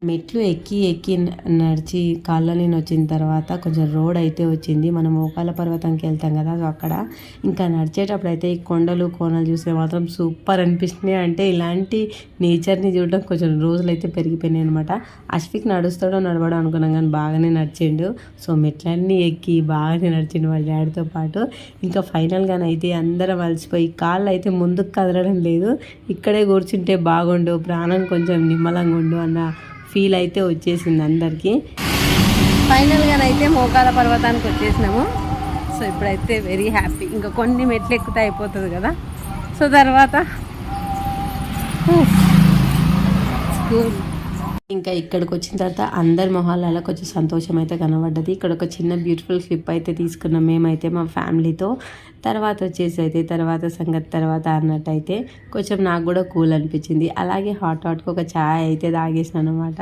మెట్లు ఎక్కి ఎక్కి నడిచి కాళ్ళని వచ్చిన తర్వాత కొంచెం రోడ్ అయితే వచ్చింది. మనం మోకాళ్ళ పర్వతంకి వెళ్తాం కదా, సో అక్కడ ఇంకా నడిచేటప్పుడు అయితే ఈ కొండలు కోనలు చూస్తే మాత్రం సూపర్ అనిపిస్తున్నాయి. అంటే ఇలాంటి నేచర్ని చూడడం కొంచెం రోజులు అయితే పెరిగిపోయినాయి అనమాట. అశ్విక్ నడుస్తాడో నడవడో అనుకున్నాం కానీ బాగానే నడిచిండు. సో మెట్లన్నీ ఎక్కి బాగానే నడిచిండు వాళ్ళ డాడీతో పాటు. ఇంకా ఫైనల్గానైతే అందరం అలసిపోయి కాళ్ళు అయితే ముందుకు కదలడం లేదు. ఇక్కడే కూర్చుంటే బాగుండు, ప్రాణం కొంచెం నిమ్మలంగా ఉండు అన్న ఫీల్ అయితే వచ్చేసింది అందరికీ. ఫైనల్గానైతే మోకాల పర్వతానికి వచ్చేసినాము. సో ఇప్పుడైతే వెరీ హ్యాపీ. ఇంకా కొన్ని మెట్లు ఎక్కితే అయిపోతుంది కదా. సో తర్వాత ఇంకా ఇక్కడికి వచ్చిన తర్వాత అందరి మొహాలలో కొంచెం సంతోషం అయితే కనబడ్డది. ఇక్కడ ఒక చిన్న బ్యూటిఫుల్ క్లిప్ అయితే తీసుకున్నాం మేమైతే మా ఫ్యామిలీతో. తర్వాత వచ్చేసి అయితే తర్వాత సంగతి తర్వాత అన్నట్టు అయితే కొంచెం నాకు కూడా కూల్ అనిపించింది. అలాగే హాట్గా ఒక ఛాయ్ అయితే తాగేసాను అనమాట.